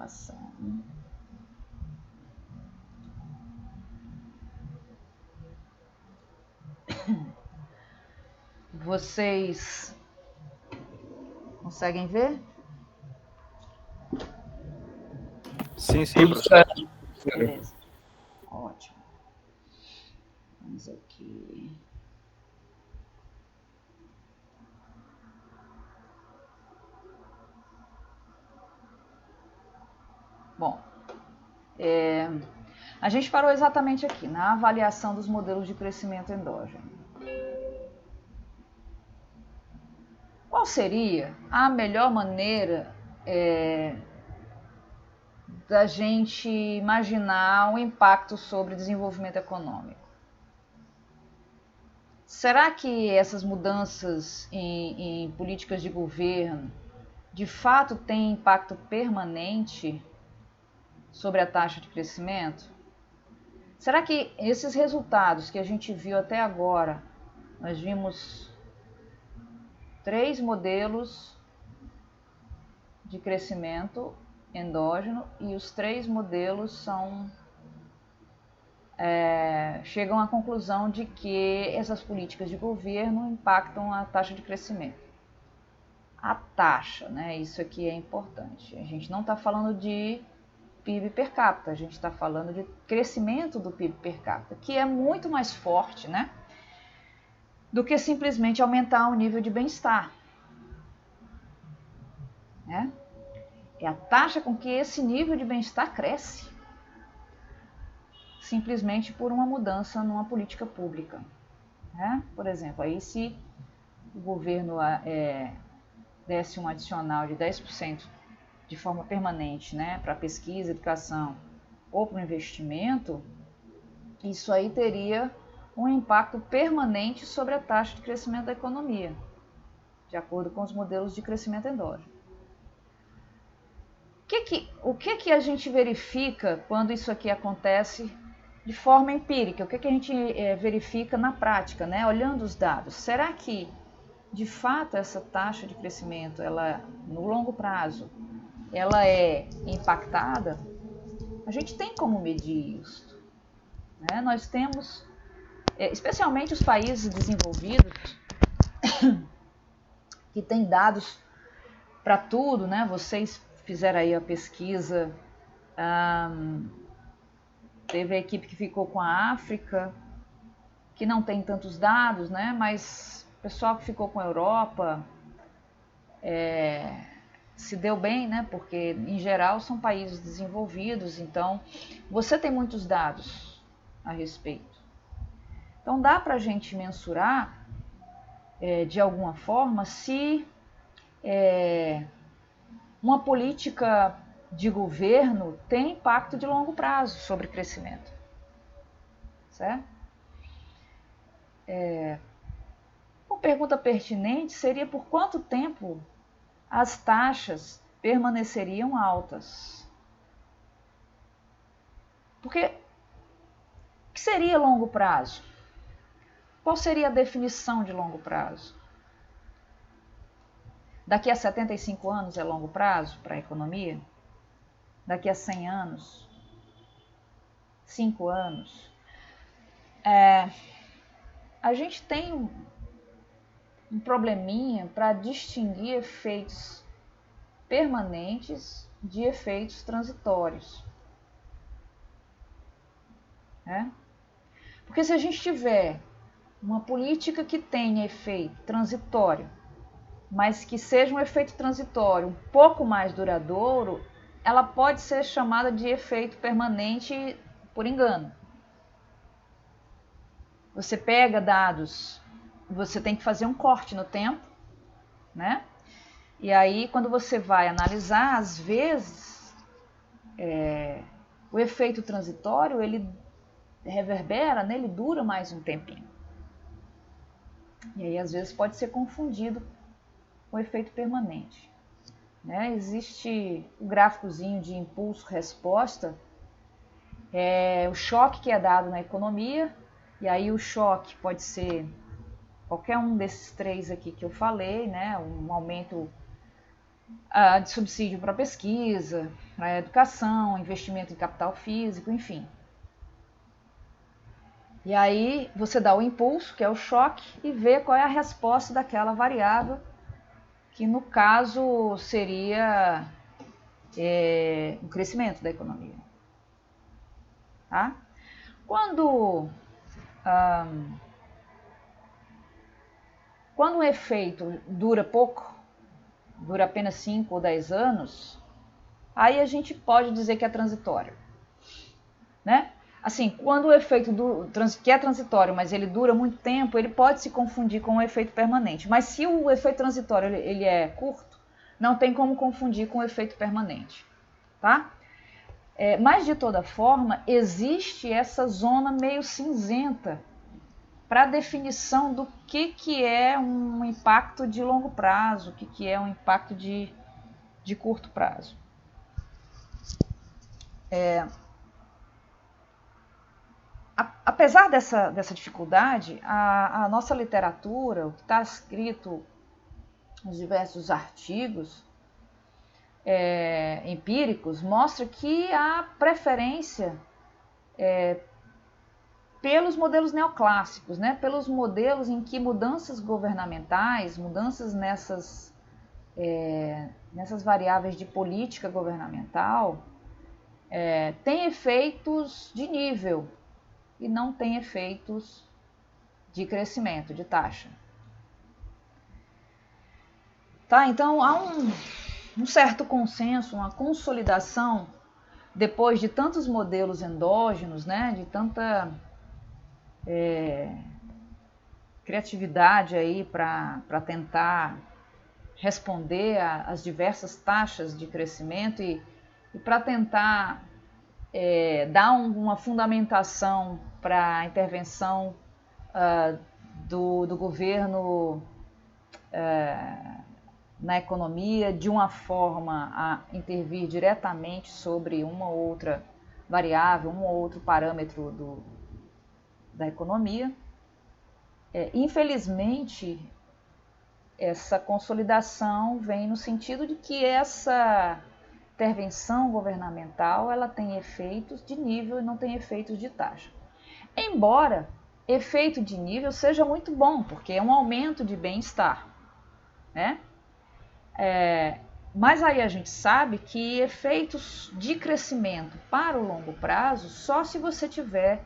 inflação. Vocês conseguem ver? Sim, professor. Beleza. Ótimo. Vamos aqui. Bom, a gente parou exatamente aqui, na avaliação dos modelos de crescimento endógeno. Qual seria a melhor maneira da gente imaginar o impacto sobre o desenvolvimento econômico? Será que essas mudanças em políticas de governo de fato têm impacto permanente sobre a taxa de crescimento? Será que esses resultados que a gente viu até agora, nós vimos 3 modelos de crescimento endógeno e os 3 modelos chegam à conclusão de que essas políticas de governo impactam a taxa de crescimento. A taxa, né? Isso aqui é importante. A gente não está falando de PIB per capita, a gente está falando de crescimento do PIB per capita, que é muito mais forte, né, do que simplesmente aumentar o nível de bem-estar. Né? É a taxa com que esse nível de bem-estar cresce, simplesmente por uma mudança numa política pública. Né? Por exemplo, aí se o governo desse um adicional de 10% de forma permanente, né, para pesquisa, educação ou para o investimento, isso aí teria um impacto permanente sobre a taxa de crescimento da economia, de acordo com os modelos de crescimento endógeno. O que a gente verifica quando isso aqui acontece de forma empírica? O que a gente verifica na prática, né, olhando os dados? Será que, de fato, essa taxa de crescimento, ela, no longo prazo, ela é impactada? A gente tem como medir isso. Né? Nós temos, especialmente os países desenvolvidos, que têm dados para tudo, né? Vocês fizeram aí a pesquisa, teve a equipe que ficou com a África, que não tem tantos dados, né? Mas o pessoal que ficou com a Europa se deu bem, né? Porque em geral são países desenvolvidos, então você tem muitos dados a respeito. Então dá para a gente mensurar de alguma forma se uma política de governo tem impacto de longo prazo sobre crescimento. Certo? Uma pergunta pertinente seria por quanto tempo as taxas permaneceriam altas. Porque o que seria longo prazo? Qual seria a definição de longo prazo? Daqui a 75 anos é longo prazo para a economia? Daqui a 100 anos? 5 anos? A gente tem um probleminha para distinguir efeitos permanentes de efeitos transitórios. Né? Porque se a gente tiver uma política que tenha efeito transitório, mas que seja um efeito transitório um pouco mais duradouro, ela pode ser chamada de efeito permanente por engano. Você pega dados, você tem que fazer um corte no tempo, né? E aí, quando você vai analisar, às vezes, o efeito transitório, ele reverbera, né? Ele dura mais um tempinho. E aí, às vezes, pode ser confundido com efeito permanente. Né? Existe o gráficozinho de impulso-resposta, o choque que é dado na economia, e aí o choque pode ser qualquer um desses 3 aqui que eu falei, né? Um aumento de subsídio para pesquisa, para educação, investimento em capital físico, enfim. E aí você dá o impulso, que é o choque, e vê qual é a resposta daquela variável, que no caso seria o crescimento da economia. Tá? Quando um efeito dura pouco, dura apenas 5 ou 10 anos, aí a gente pode dizer que é transitório. Né? Assim, quando o efeito que é transitório, mas ele dura muito tempo, ele pode se confundir com o efeito permanente. Mas se o efeito transitório ele é curto, não tem como confundir com o efeito permanente. Tá? Mas, de toda forma, existe essa zona meio cinzenta para a definição do que é um impacto de longo prazo, o que é um impacto de curto prazo. Apesar dessa dificuldade, a nossa literatura, o que está escrito nos diversos artigos empíricos, mostra que há preferência pelos modelos neoclássicos, né? Pelos modelos em que mudanças governamentais, mudanças nessas variáveis de política governamental, têm efeitos de nível e não têm efeitos de crescimento, de taxa. Tá? Então, há um certo consenso, uma consolidação, depois de tantos modelos endógenos, né, de tanta criatividade aí para tentar responder às diversas taxas de crescimento e para tentar dar uma fundamentação para a intervenção do governo na economia de uma forma a intervir diretamente sobre uma outra variável, um ou outro parâmetro da economia. Infelizmente, essa consolidação vem no sentido de que essa intervenção governamental ela tem efeitos de nível e não tem efeitos de taxa. Embora efeito de nível seja muito bom, porque é um aumento de bem-estar, né? Mas aí a gente sabe que efeitos de crescimento para o longo prazo só se você tiver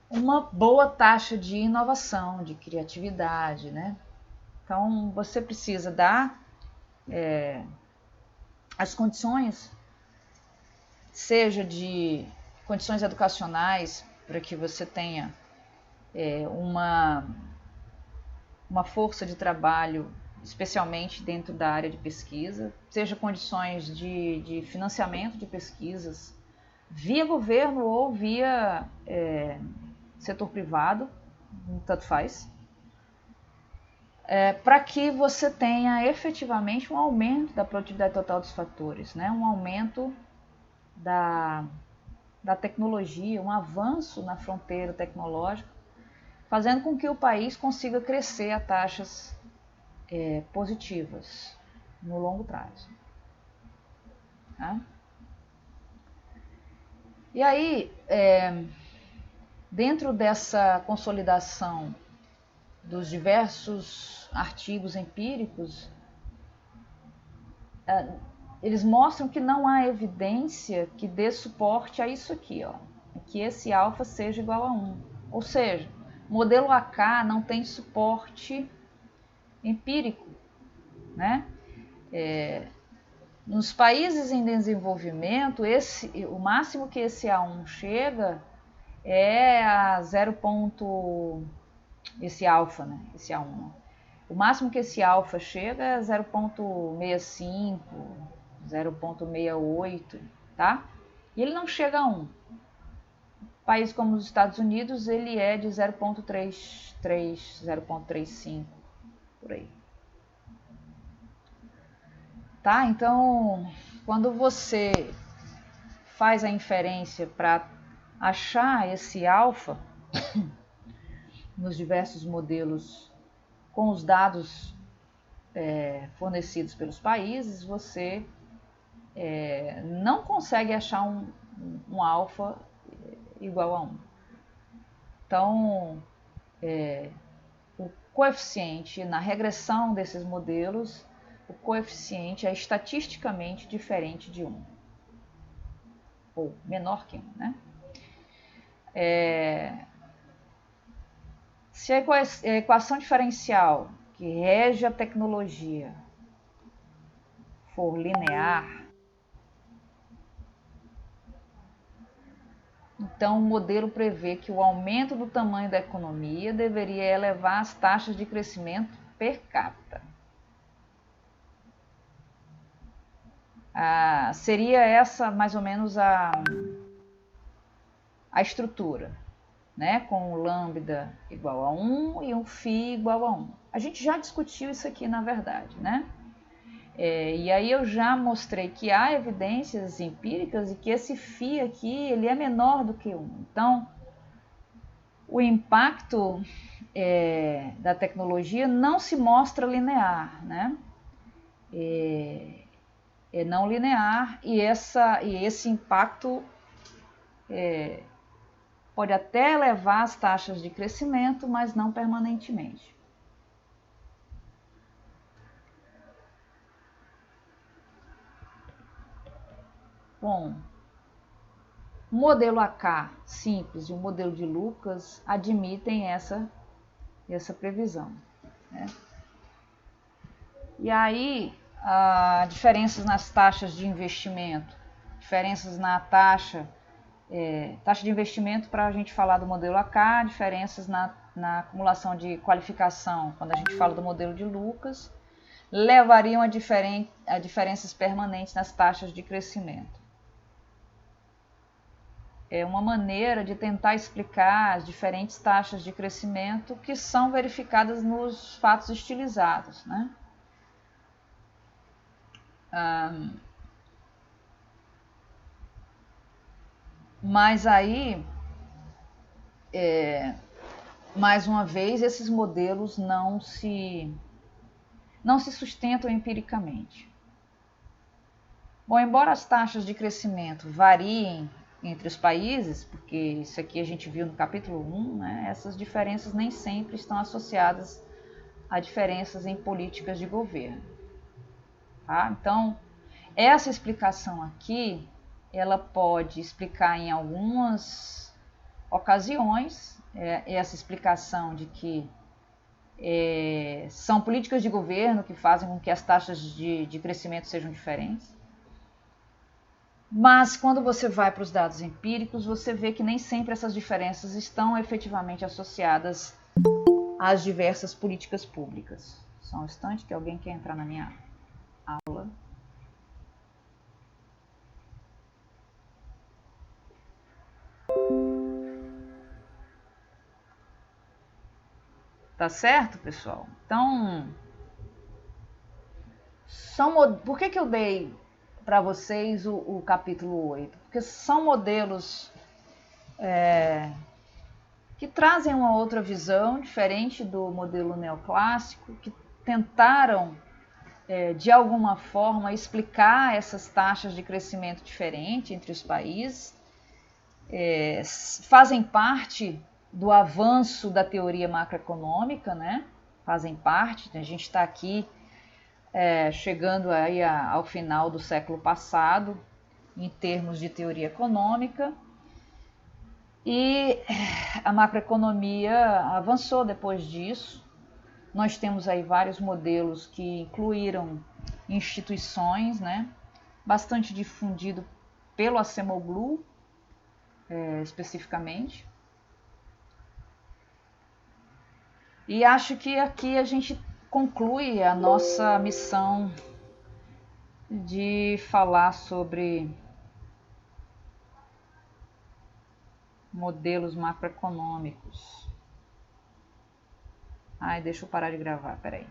uma boa taxa de inovação, de criatividade, né? Então você precisa dar as condições, seja de condições educacionais, para que você tenha uma força de trabalho, especialmente dentro da área de pesquisa, seja condições de financiamento de pesquisas via governo ou via setor privado, tanto faz, para que você tenha efetivamente um aumento da produtividade total dos fatores, né? Um aumento da tecnologia, um avanço na fronteira tecnológica, fazendo com que o país consiga crescer a taxas positivas no longo prazo. Tá? E aí, dentro dessa consolidação dos diversos artigos empíricos, eles mostram que não há evidência que dê suporte a isso aqui, ó, que esse alfa seja igual a 1. Ou seja, o modelo AK não tem suporte empírico, né? Nos países em desenvolvimento, o máximo que esse A1 chega é a 0. Esse alfa, né? Esse A1. Né? O máximo que esse alfa chega é 0,65, 0,68, tá? E ele não chega a 1. Países como os Estados Unidos, ele é de 0,33, 0,35, por aí. Tá? Então, quando você faz a inferência para achar esse alfa nos diversos modelos com os dados fornecidos pelos países, você não consegue achar um alfa igual a 1. Então, o coeficiente na regressão desses modelos, o coeficiente é estatisticamente diferente de 1, ou menor que 1, né? Se a equação diferencial que rege a tecnologia for linear, então o modelo prevê que o aumento do tamanho da economia deveria elevar as taxas de crescimento per capita. Seria essa mais ou menos a estrutura, né? Com o lambda igual a 1 e um φ igual a 1. A gente já discutiu isso aqui, na verdade, né? E aí eu já mostrei que há evidências empíricas de que esse φ aqui ele é menor do que 1. Então, o impacto da tecnologia não se mostra linear, né? É não linear, e esse impacto pode até elevar as taxas de crescimento, mas não permanentemente. Bom, o modelo AK simples e o modelo de Lucas admitem essa previsão, né? E aí, diferenças nas taxas de investimento, diferenças na taxa de investimento para a gente falar do modelo AK, diferenças na acumulação de qualificação, quando a gente fala do modelo de Lucas, levariam a diferenças permanentes nas taxas de crescimento. É uma maneira de tentar explicar as diferentes taxas de crescimento que são verificadas nos fatos estilizados, né? Mas aí, mais uma vez, esses modelos não se sustentam empiricamente. Bom, embora as taxas de crescimento variem entre os países, porque isso aqui a gente viu no capítulo 1, né, essas diferenças nem sempre estão associadas a diferenças em políticas de governo. Tá? Então, essa explicação aqui, ela pode explicar em algumas ocasiões essa explicação de que são políticas de governo que fazem com que as taxas de crescimento sejam diferentes. Mas quando você vai para os dados empíricos, você vê que nem sempre essas diferenças estão efetivamente associadas às diversas políticas públicas. Só um instante que alguém quer entrar na minha aula. Tá certo, pessoal? Então, por que eu dei para vocês o capítulo 8? Porque são modelos que trazem uma outra visão, diferente do modelo neoclássico, que tentaram, de alguma forma, explicar essas taxas de crescimento diferentes entre os países, fazem parte do avanço da teoria macroeconômica, né? Fazem parte, a gente está aqui chegando aí ao final do século passado, em termos de teoria econômica, e a macroeconomia avançou depois disso. Nós temos aí vários modelos que incluíram instituições, né? Bastante difundido pelo Acemoglu, especificamente. E acho que aqui a gente conclui a nossa missão de falar sobre modelos macroeconômicos. Ai, deixa eu parar de gravar, peraí.